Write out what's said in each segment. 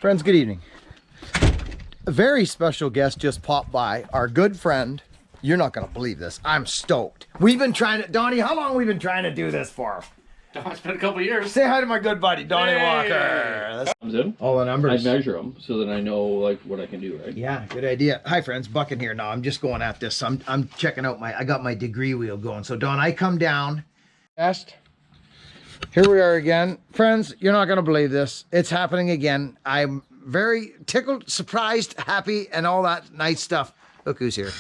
Friends, good evening. A very special guest just popped by. Our good friend. You're not going to believe this. I'm stoked. We've been trying to... Donnie, how long have we been trying to do this for? It's been a couple of years. Say hi to my good buddy, Donnie Walker. That's all the numbers. I measure them so that I know like what I can do, right? Yeah, good idea. Hi, friends. Buckin' here. Now, I'm just going at this. I'm checking out I got my degree wheel going. So, Don, I come down. Here we are again. Friends, you're not going to believe this. It's happening again. I'm very tickled, surprised, happy, and all that nice stuff. Look who's here.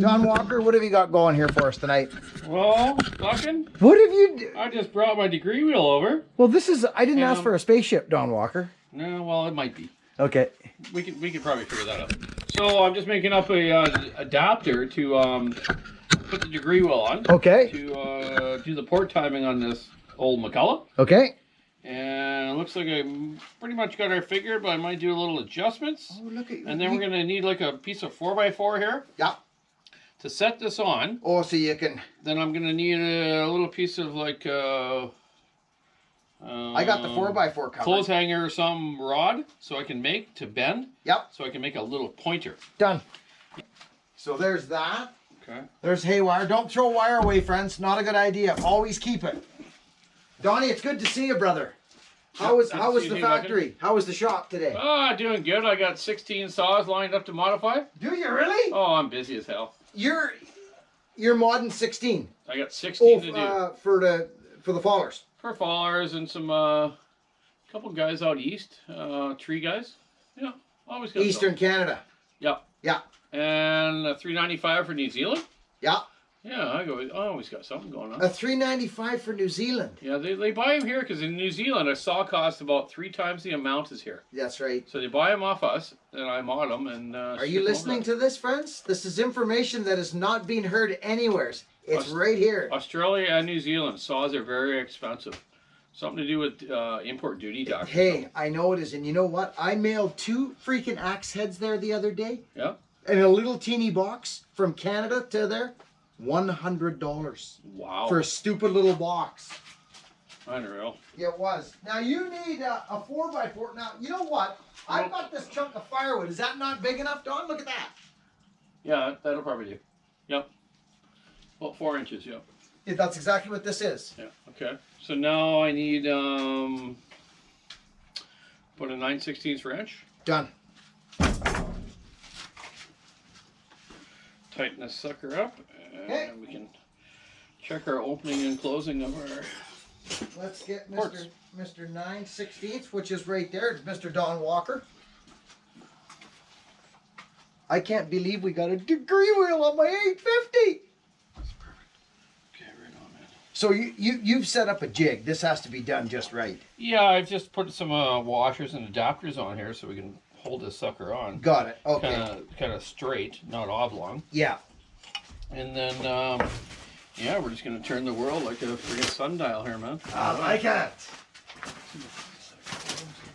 Don Walker, what have you got going here for us tonight? Well, Buckin', what have you... I just brought my degree wheel over. Well, this is... I didn't ask for a spaceship, Don Walker. No, well, it might be. Okay. We could probably figure that out. So I'm just making up a adapter to put the degree wheel on. Okay. To do the port timing on this old McCullough. Okay. And it looks like I pretty much got our figured, but I might do a little adjustments. Oh, look at you. And then we're going to need like a piece of 4x4 here. Yeah. To set this on. Oh, so you can... Then I'm going to need a little piece of like... I got the 4x4 covered. Clothes hanger or some rod so I can make to bend. Yep. So I can make a little pointer. Done. So there's that. Okay. There's haywire. Don't throw wire away, friends. Not a good idea. Always keep it. Donnie, it's good to see you, brother. How was the factory? How was the shop today? Doing good. I got 16 saws lined up to modify. Do you really? Oh, I'm busy as hell. You're modding 16. I got 16 to do. For the fallers. For fallers and some couple guys out east, tree guys. Yeah, always got Eastern Canada. Yeah. Yeah. And a 395 for New Zealand. Yeah. Yeah, I always got something going on. A 395 for New Zealand. Yeah, they buy them here because in New Zealand a saw costs about 3 times the amount as here. That's right. So they buy them off us, and I mod them. And are you listening to this, friends? This is information that is not being heard anywhere. It's right here. Australia and New Zealand saws are very expensive. Something to do with import duty tax. Hey, I know it is, and you know what? I mailed 2 freaking axe heads there the other day. Yeah. In a little teeny box from Canada to there. $100. Wow. For a stupid little box. Unreal. It was. Now you need a 4x4. Now, you know what? I've got this chunk of firewood. Is that not big enough, Don? Look at that. Yeah, that'll probably do. Yep. About 4 inches, yep. Yeah, that's exactly what this is. Yeah, okay. So now I need, what, a 9/16 for inch? Done. Tighten this sucker up, and we can check our opening and closing of our... Let's get ports. Mr. 9/16, which is right there. It's Mr. Don Walker. I can't believe we got a degree wheel on my 850. That's perfect. Okay, right on, man. So you've set up a jig. This has to be done just right. Yeah, I've just put some washers and adapters on here so we can hold this sucker on. Got it. Okay. Kind of straight, not oblong. Yeah. And then, yeah, we're just going to turn the world like a friggin' sundial here, man. I like it.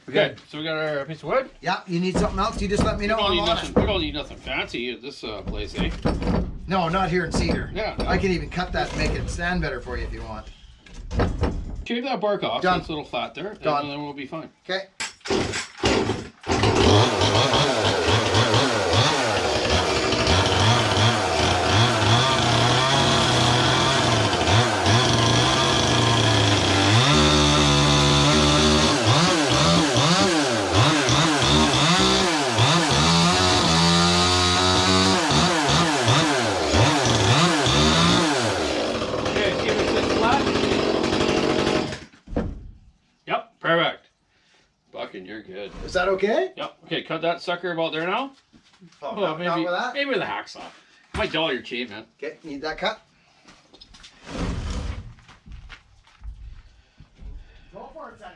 Okay, so we got our piece of wood. Yeah, you need something else, you just let me know. We don't need nothing fancy at this place, eh? No, not here in Cedar. Yeah. No. I can even cut that and make it stand better for you if you want. Shave that bark off. Done. So it's a little flat there. Done. And then we'll be fine. Okay. Perfect. Buckin', you're good. Is that okay? Yep. Okay, cut that sucker about there now. Oh, Well, not with that? maybe with a hacksaw. Might dull your chain, man. Okay, need that cut? Go for it, Sonny.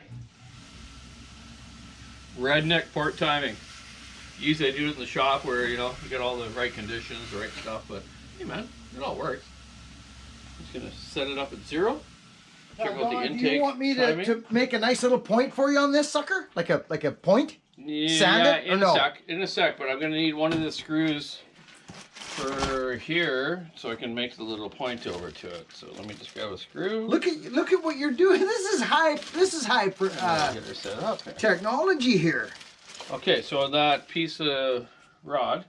Redneck port timing. Usually I do it in the shop where, you know, you get all the right conditions, the right stuff, but hey man, it all works. I'm just gonna set it up at 0. Check out the intake. Do you want me to make a nice little point for you on this sucker? Like a point? Yeah, Sand it or no? In a sec, but I'm gonna need one of the screws for here so I can make the little point over to it. So let me just grab a screw. Look at what you're doing. This is high get her set up here. technology here. Okay, so on that piece of rod,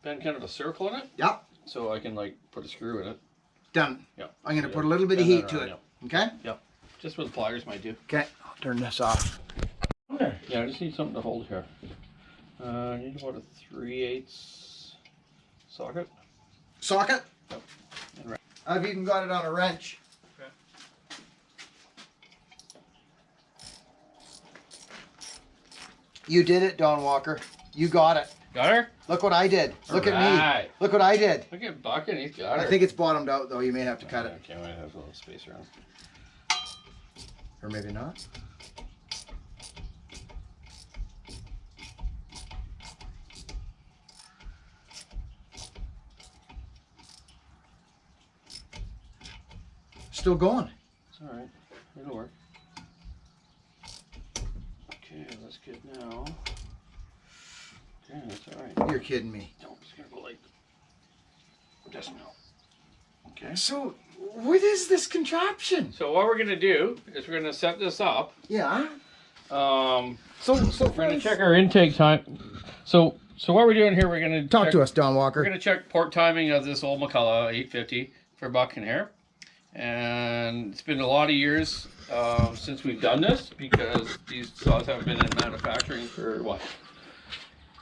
bend kind of a circle in it, Yep. so I can like put a screw in it. Done. Yep. I'm going to put a little bit of heat to it. Okay? Yep. Just with pliers might do. Okay. I'll turn this off. Okay. Yeah, I just need something to hold here. I need about a 3/8 socket. Socket? Yep. I've even got it on a wrench. Okay. You did it, Don Walker. You got it. Got her? Look what I did. Look at Alright. me. Look what I did. Look at Buckin', he's got her. I think it's bottomed out, though. You may have to cut it. Okay, I might have a little space around. Or maybe not. Still going. It's alright. It'll work. Okay, that's good now. Okay, that's alright. You're kidding me. No, I'm just gonna go like this now. Okay. So, what is this contraption? So what we're gonna do is we're gonna set this up. Yeah. So So we're gonna check our intake time. So what we're doing here, we're gonna Talk to us, Don Walker. We're gonna check port timing of this old McCullough 850 for Buckin'S. And it's been a lot of years since we've done this because these saws haven't been in manufacturing for what,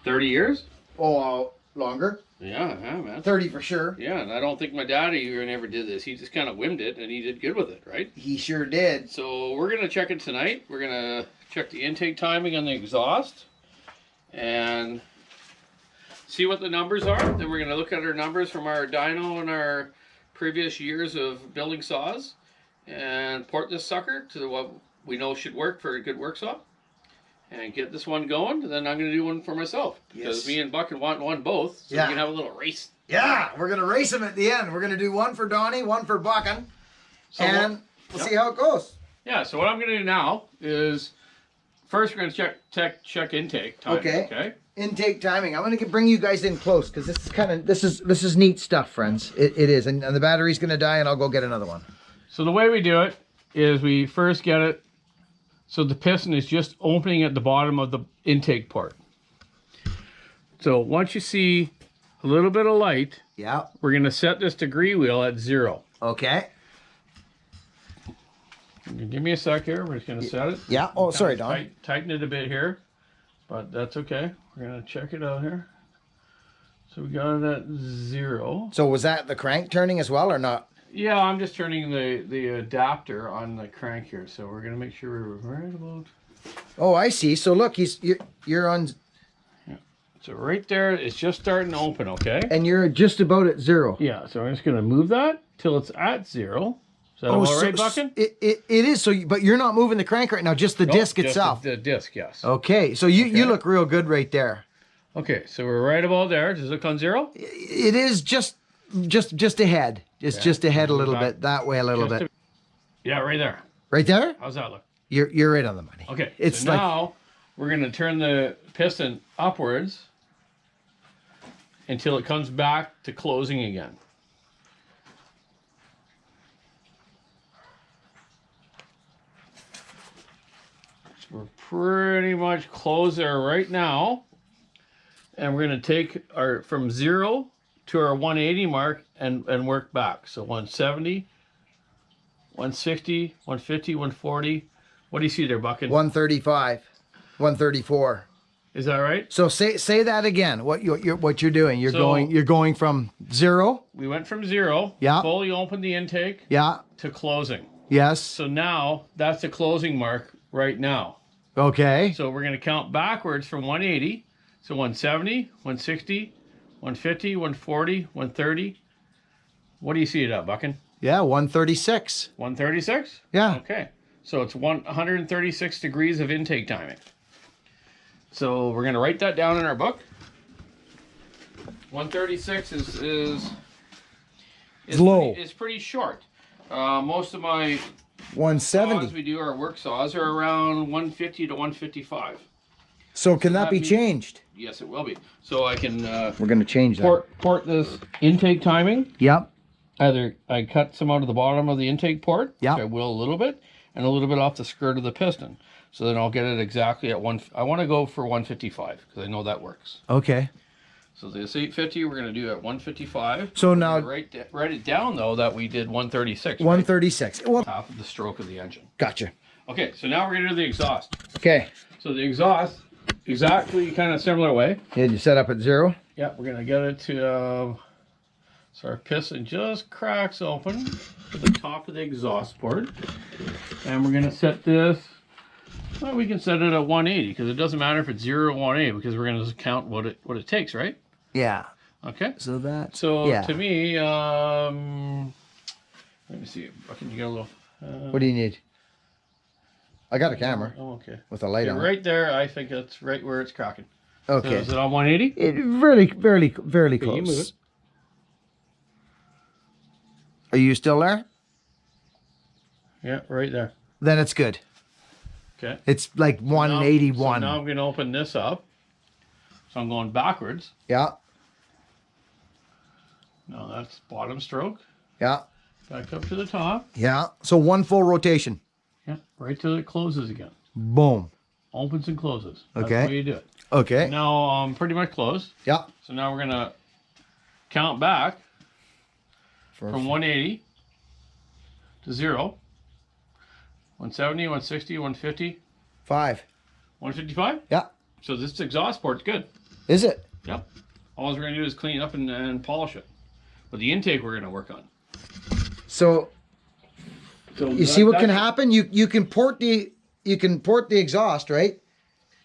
30 years? Oh, longer. Yeah, man. 30 for sure. Yeah, and I don't think my daddy even ever did this. He just kind of whimmed it, and he did good with it, right? He sure did. So we're gonna check it tonight. We're gonna check the intake timing on the exhaust and see what the numbers are. Then we're gonna look at our numbers from our dyno and our previous years of building saws and port this sucker to what we know should work for a good work saw and get this one going. And then I'm going to do one for myself because me and Buckin want one both, so we can have a little race. Yeah, we're going to race them at the end. We're going to do one for Donnie, one for Buckin, So and we'll see how it goes. Yeah, so what I'm going to do now is first we're going to check intake time. Okay. Intake timing. I'm going to bring you guys in close because this is neat stuff, friends. It is, and the battery's going to die, and I'll go get another one. So the way we do it is we first get it so the piston is just opening at the bottom of the intake port. So once you see a little bit of light, Yeah. we're going to set this degree wheel at 0. Okay. Give me a sec here. We're just going to set it. Yeah. Oh, sorry, Don. Tighten it a bit here, but that's okay. We're going to check it out here. So we got it at 0. So was that the crank turning as well or not? Yeah, I'm just turning the adapter on the crank here. So we're going to make sure we're right about... Oh, I see. So look, you're on... Yeah. So right there, it's just starting to open, okay? And you're just about at 0. Yeah, so I'm just going to move that till it's at 0. Is that all right, Buckin'? It is. So, but you're not moving the crank right now, just the disc just itself. The disc, yes. Okay, so you look real good right there. Okay, so we're right about there. Does it look on 0? It is just ahead. It's just ahead a little bit, that way a little bit. Yeah, right there. Right there? How's that look? You're right on the money. Okay, It's so like, now we're going to turn the piston upwards until it comes back to closing again. We're pretty much closed there right now. And we're going to take our from 0 to our 180 mark and work back. So 170, 160, 150, 140. What do you see there, Buckin'? 135, 134. Is that right? So say that again. What you're doing? You're going from 0. We went from 0. Yeah. Fully opened the intake. Yeah. To closing. Yes. So now that's the closing mark right now. Okay. So we're going to count backwards from 180. So 170, 160, 150, 140, 130. What do you see it at, Buckin'? Yeah, 136. 136? Yeah. Okay. So it's 136 degrees of intake timing. So we're going to write that down in our book. 136 is low. It's pretty short. Most of my 170. saws we do, our work saws, are around 150 to 155. So can that be changed? Yes, it will be. So I can We're going to change that. port this intake timing. Yep. Either I cut some out of the bottom of the intake port, Yep. which I will a little bit, and a little bit off the skirt of the piston. So then I'll get it exactly at one. I want to go for 155 because I know that works. Okay. So this 850 we're going to do at 155. So now write it down though that we did 136. 136. Well, Half of the stroke of the engine. gotcha. Okay, so now we're going to do the exhaust. Okay. So the exhaust, exactly kind of similar way. Did you set up at 0? Yeah, we're going to get it to, so our piston just cracks open to the top of the exhaust port. And we're going to set this, well, we can set it at 180 because it doesn't matter if it's 0 or 180 because we're going to count what it takes, right? Yeah. Okay. So that. So yeah. to me, let me see. Can you get a little? What do you need? I got a camera. Oh, okay. With a light on. Right there, I think that's right where it's cracking. Okay. So is it on 180? It very Okay, close. you move it. Are you still there? Yeah, right there. Then it's good. Okay. It's like 181. So now I'm going to open this up. So I'm going backwards. Yeah. No, that's bottom stroke. Yeah. Back up to the top. Yeah. So one full rotation. Yeah, right till it closes again. Boom. Opens and closes. That's Okay. the way you do it. Okay. Now I'm pretty much closed. Yeah. So now we're going to count back from 180 to 0. 170, 160, 150. 5. 155? Yeah. So this exhaust port's good. Is it? Yep. All we're going to do is clean it up and polish it. But the intake we're going to work on. So you see what can happen? You can port the exhaust, right?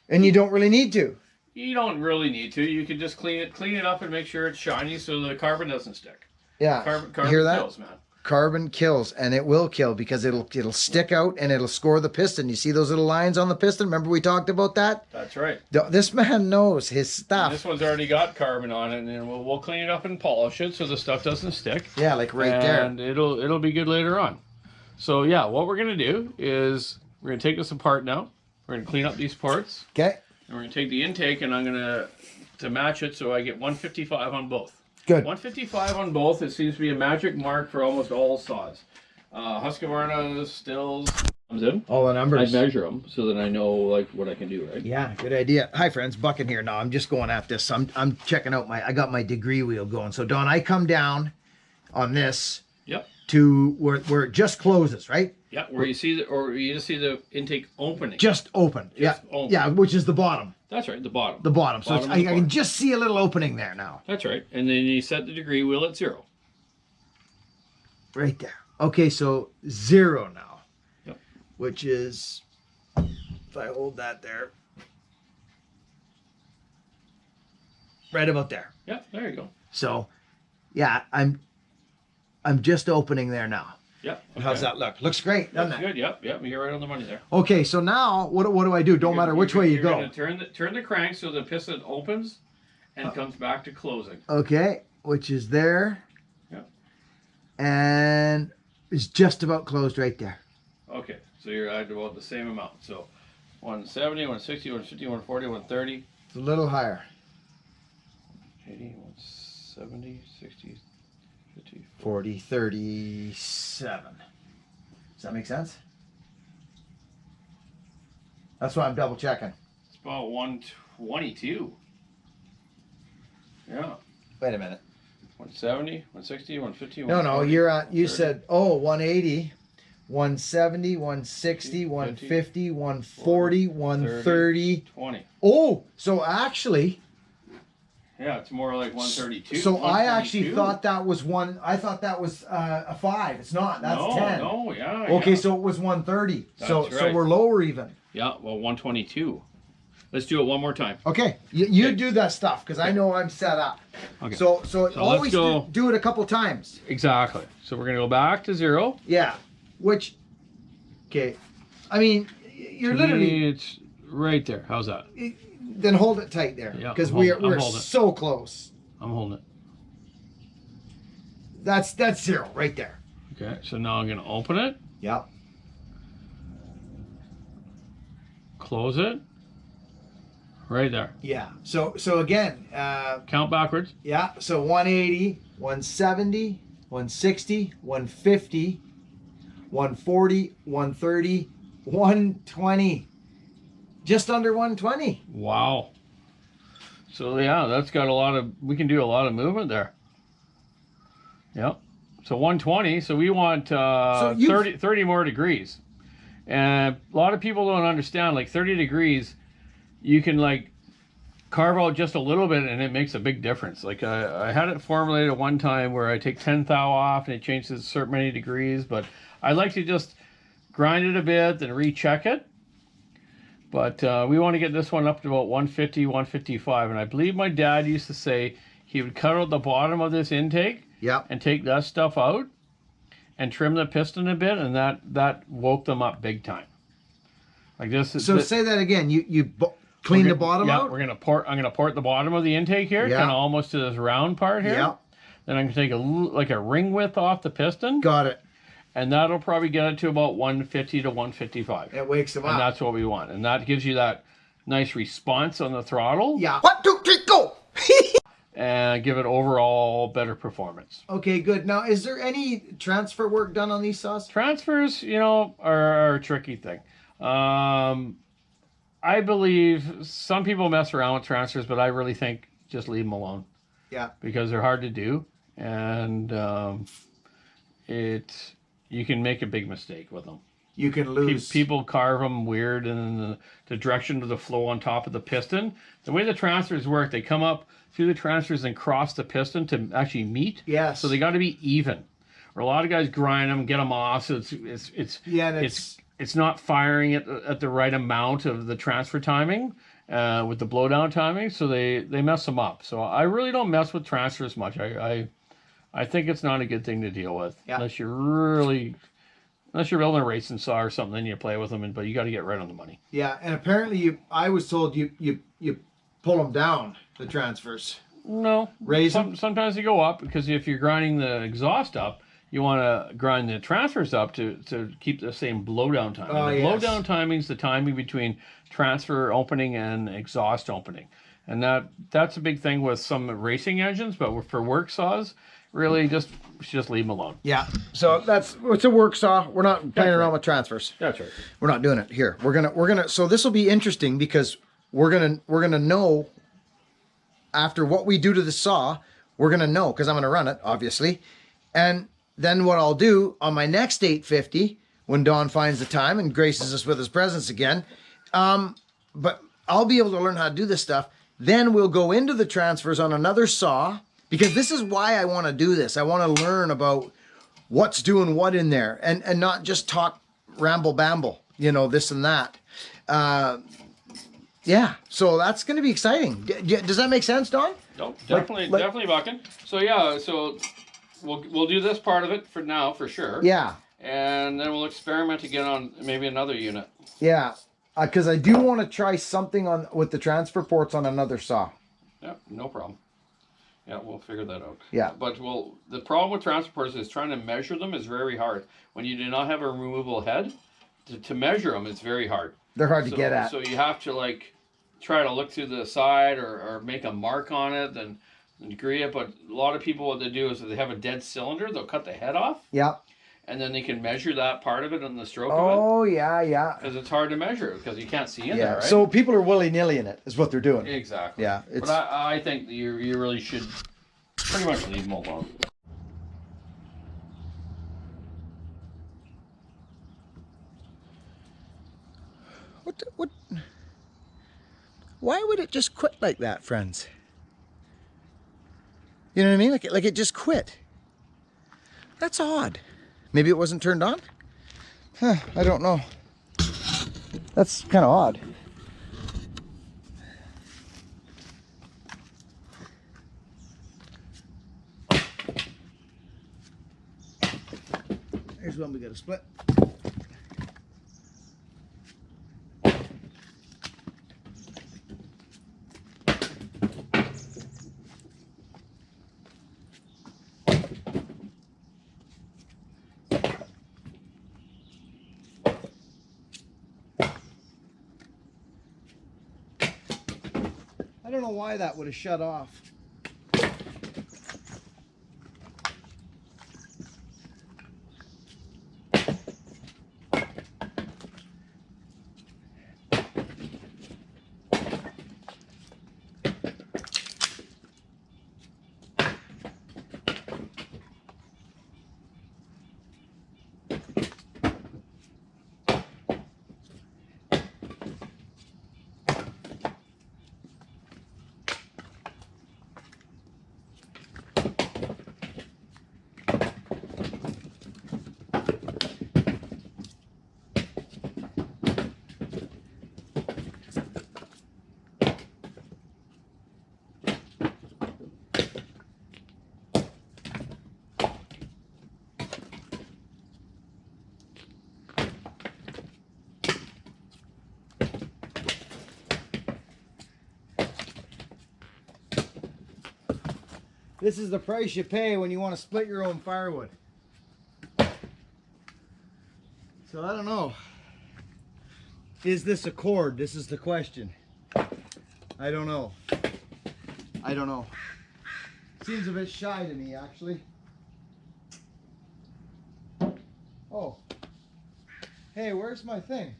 And you don't really need to. You don't really need to. You can just clean it up and make sure it's shiny so the carbon doesn't stick. Yeah. Carbon hear that? kills, man. Carbon kills, and it will kill because it'll stick out and it'll score the piston. You see those little lines on the piston? Remember we talked about that? That's right. This man knows his stuff. This one's already got carbon on it, and then we'll clean it up and polish it so the stuff doesn't stick. Yeah, like right there. And it'll be good later on. So yeah, what we're gonna do is we're gonna take this apart now. We're gonna clean up these parts. Okay. And we're gonna take the intake, and I'm gonna to match it so I get 155 on both. Good. 155 on both. It seems to be a magic mark for almost all saws. Husqvarna, Stills, comes in. All the I numbers. measure them so that I know like what I can do, right? Yeah, good idea. Hi friends, Buckin here. Now I'm just going at this. I'm checking out I got my degree wheel going. So Don, I come down on this Yep. to where it just closes, right? Yeah, where you see you just see the intake opening. Just open. Just yeah. open. Yeah, which is the bottom. That's right, the bottom. The bottom. So Bottom I of the can bottom. just see a little opening there now. That's right. And then you set the degree wheel at 0. Right there. Okay, so 0 now. Yep. Which is, if I hold that there, right about there. Yeah, there you go. So, yeah, I'm just opening there now. Yeah. Okay. How's that look? Looks great, doesn't That's it? good. Yep. You're right on the money there. Okay, so now what do I do? Don't matter which way you You're go. gonna turn the crank so the piston opens and comes back to closing. Okay, which is there. Yep. And it's just about closed right there. Okay, so you're at about the same amount. So 170, 160, 150, 140, 130. It's a little higher. 80, 170, 60, 50, 40, 37. Does that make sense? That's why I'm double checking. It's about 122. Yeah. Wait a minute. 170, 160, 150, No, 140, you're at, you 130. said, 180, 170, 160, 150, 140, 130. 20. Oh, so actually, Yeah, it's more like 132. so I actually 122. thought that was I thought that was a 5. It's not. That's no, 10. No, yeah. Okay, yeah. so it was 130. So That's right. we're lower even. Yeah, well, 122. Let's do it one more time. Okay, you Okay. do that stuff because I know I'm set up. Okay. So let's always go. do it a couple times. Exactly. So we're going to go back to 0. Yeah, which, okay, I mean, you're To literally, me, it's right there. How's that? then hold it tight there Yeah, because I'm we're holding it. so close. I'm holding it. That's 0 right there. Okay, so now I'm going to open it, Yeah. close it, right there. Yeah. So again, Count backwards. yeah. So 180, 170, 160, 150, 140, 130, 120. just under 120. Wow. So yeah, that's got a lot of, we can do a lot of movement there. Yep. So 120, so we want 30 more degrees. And a lot of people don't understand, like 30 degrees, you can like carve out just a little bit and it makes a big difference. Like I had it formulated at one time where I take 10 thou off and it changes a certain many degrees, but I like to just grind it a bit and recheck it. But we want to get this one up to about 150, 155. And I believe my dad used to say he would cut out the bottom of this intake and take that stuff out and trim the piston a bit, and that woke them up big time. Like this is. So say that again. You clean the bottom out? We're gonna port. I'm gonna port the bottom of the intake here, kind of almost to this round part here. Yeah. Then I'm gonna take a ring width off the piston. Got it. And that'll probably get it to about 150 to 155. It wakes them up. And that's what we want. And that gives you that nice response on the throttle. Yeah. 1, 2, 3, go! And give it overall better performance. Okay, good. Now, is there any transfer work done on these saws? Transfers, you know, are a tricky thing. I believe some people mess around with transfers, but I really think just leave them alone. Yeah. Because they're hard to do. And you can make a big mistake with them. You can lose. People carve them weird in the direction of the flow on top of the piston. The way the transfers work, they come up through the transfers and cross the piston to actually meet. Yes. So they got to be even. Or a lot of guys grind them, get them off, so it's not firing at the right amount of the transfer timing with the blowdown timing. So they mess them up. So I really don't mess with transfers much. I think it's not a good thing to deal with unless you're building a racing saw or something. Then you play with them, but you got to get right on the money. Yeah, and apparently I was told you pull them down, the transfers. No, raise them. Sometimes they go up because if you're grinding the exhaust up, you want to grind the transfers up to keep the same blowdown time. Oh, the blowdown timing is the timing between transfer opening and exhaust opening, and that's a big thing with some racing engines. But for work saws, really just leave them alone. Yeah. So it's a work saw. We're not playing around with transfers. That's right. We're not doing it here. We're gonna. So this will be interesting because we're gonna know after what we do to the saw. We're gonna know because I'm gonna run it obviously, and then what I'll do on my next 850 when Don finds the time and graces us with his presence again. But I'll be able to learn how to do this stuff. Then we'll go into the transfers on another saw. Because this is why I want to do this. I want to learn about what's doing what in there and not just talk ramble bamble, you know, this and that. Yeah, so that's going to be exciting. Does that make sense, Don? No, definitely, definitely, Buckin'. So yeah, so we'll do this part of it for now, for sure. Yeah. And then we'll experiment again on maybe another unit. Yeah, because I do want to try something with the transfer ports on another saw. Yeah, no problem. Yeah, we'll figure that out. Yeah. But the problem with transporters is trying to measure them is very hard. When you do not have a removable head, to measure them, it's very hard. They're hard to get at. So you have to like try to look through the side or make a mark on it and degree it. But a lot of people, what they do is if they have a dead cylinder, they'll cut the head off. Yeah. And then they can measure that part of it on the stroke of it. Oh, yeah. Because it's hard to measure because you can't see in there, right? So people are willy-nilly in it is what they're doing. Exactly. Yeah. But I think you really should pretty much leave them alone. What? Why would it just quit like that, friends? You know what I mean? Like it just quit. That's odd. Maybe it wasn't turned on? Huh, I don't know. That's kind of odd. Here's one we got to split. I don't know why that would have shut off. This is the price you pay when you want to split your own firewood. So I don't know. Is this a cord? This is the question. I don't know. I don't know. Seems a bit shy to me, actually. Oh. Hey, where's my thing?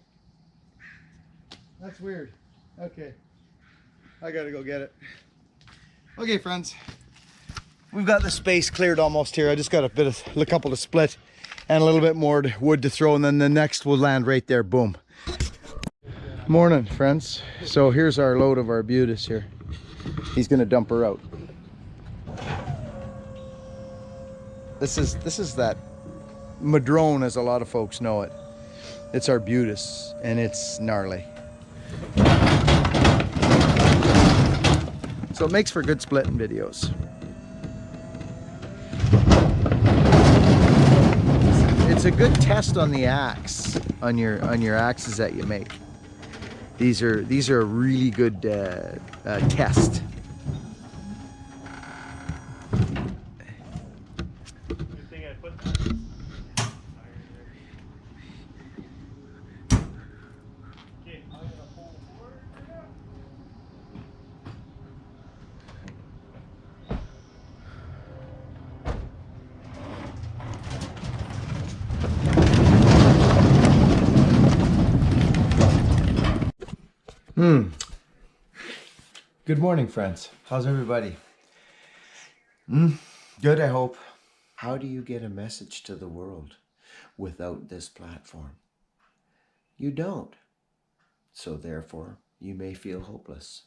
That's weird. Okay. I gotta go get it. Okay, friends. We've got the space cleared almost here. I just got a couple to split and a little bit more wood to throw, and then the next will land right there. Boom. Morning, friends. So here's our load of arbutus here. He's gonna dump her out. This is that madrone, as a lot of folks know it. It's arbutus, and it's gnarly. So it makes for good splitting videos. It's a good test on the axe, on your axes that you make. These are a really good test. Good morning, friends. How's everybody? Good, I hope. How do you get a message to the world without this platform? You don't. So therefore, you may feel hopeless.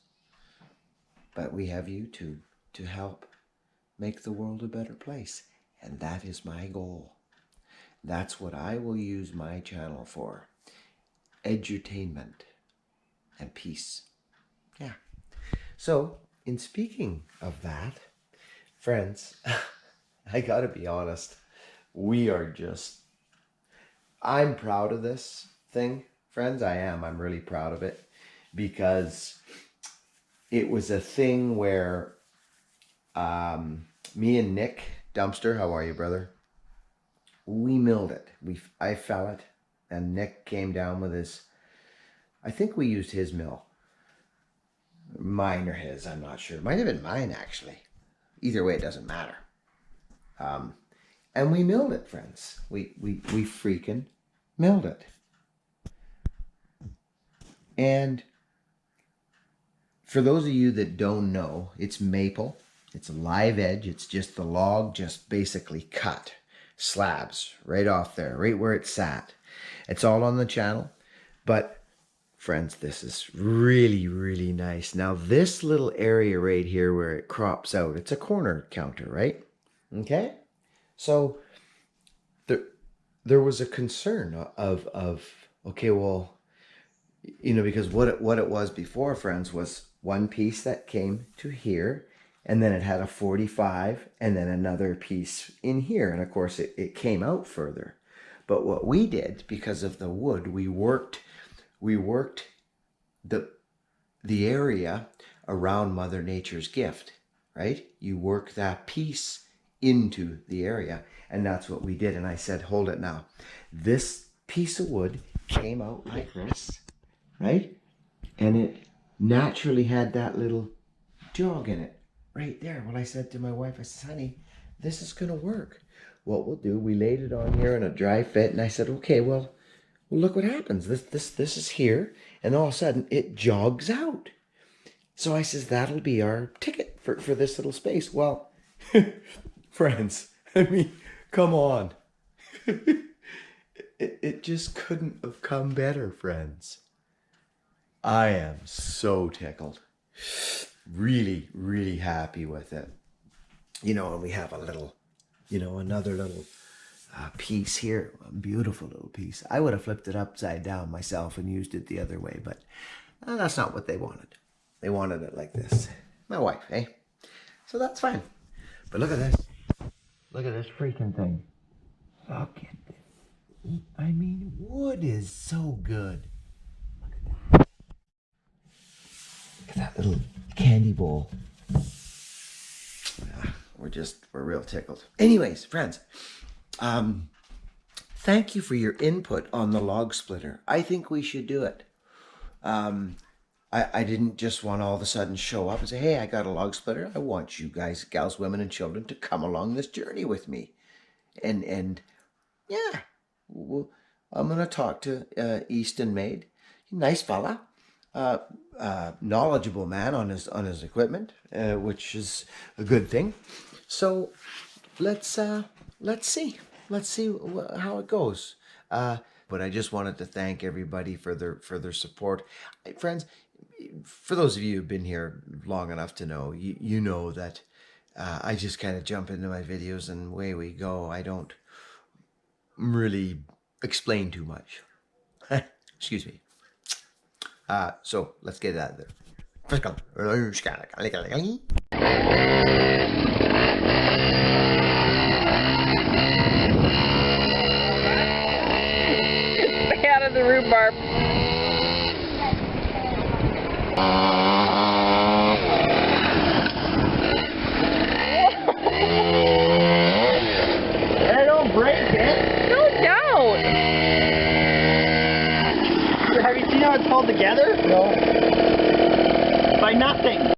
But we have YouTube to help make the world a better place. And that is my goal. That's what I will use my channel for. Edutainment and peace. Yeah. So, in speaking of that, friends, I gotta be honest, I'm proud of this thing, friends. I'm really proud of it, because it was a thing where me and Nick Dumpster, how are you, brother? We milled it. I fell it, and Nick came down with his, I think we used his mill. Mine or his, I'm not sure. Might have been mine, actually. Either way, it doesn't matter. And we milled it, friends. We freaking milled it. And for those of you that don't know, it's maple. It's a live edge. It's just the log just basically cut. Slabs right off there, right where it sat. It's all on the channel. But friends, this is really, really nice. Now, this little area right here where it crops out, it's a corner counter, right? Okay? So there was a concern of okay, well, you know, because what it was before, friends, was one piece that came to here, and then it had a 45, and then another piece in here. And of course, it came out further. But what we did, because of the wood, we worked the area around Mother Nature's gift, right? You work that piece into the area, and that's what we did. And I said, hold it now. This piece of wood came out like this, right? And it naturally had that little jog in it right there. Well, I said to my wife, I said, honey, this is going to work. What we'll do, we laid it on here in a dry fit, and I said, okay, well, look what happens. This is here, and all of a sudden it jogs out. So I says, that'll be our ticket for this little space. Well, friends, I mean, come on. it just couldn't have come better, friends. I am so tickled. Really, really happy with it. You know, and we have a little, you know, another little piece here, a beautiful little piece. I would have flipped it upside down myself and used it the other way, but that's not what they wanted. They wanted it like this. My wife, eh? So that's fine. But look at this. Look at this freaking thing. Look at this. I mean, wood is so good. Look at that. Look at that little candy bowl. we're real tickled. Anyways, friends, thank you for your input on the log splitter. I think we should do it. I didn't just want to all of a sudden show up and say, hey, I got a log splitter. I want you guys, gals, women, and children to come along this journey with me. And yeah, I'm going to talk to Easton Maid. Nice fella. Knowledgeable man on his equipment, which is a good thing. So let's see how it goes. But I just wanted to thank everybody for their support. Friends, for those of you who've been here long enough to know, you know that I just kind of jump into my videos and away we go. I don't really explain too much. Excuse me. So let's get it out of there. Stay out of the rhubarb. I don't break it. No, don't. Have you seen how it's held together? No. By nothing.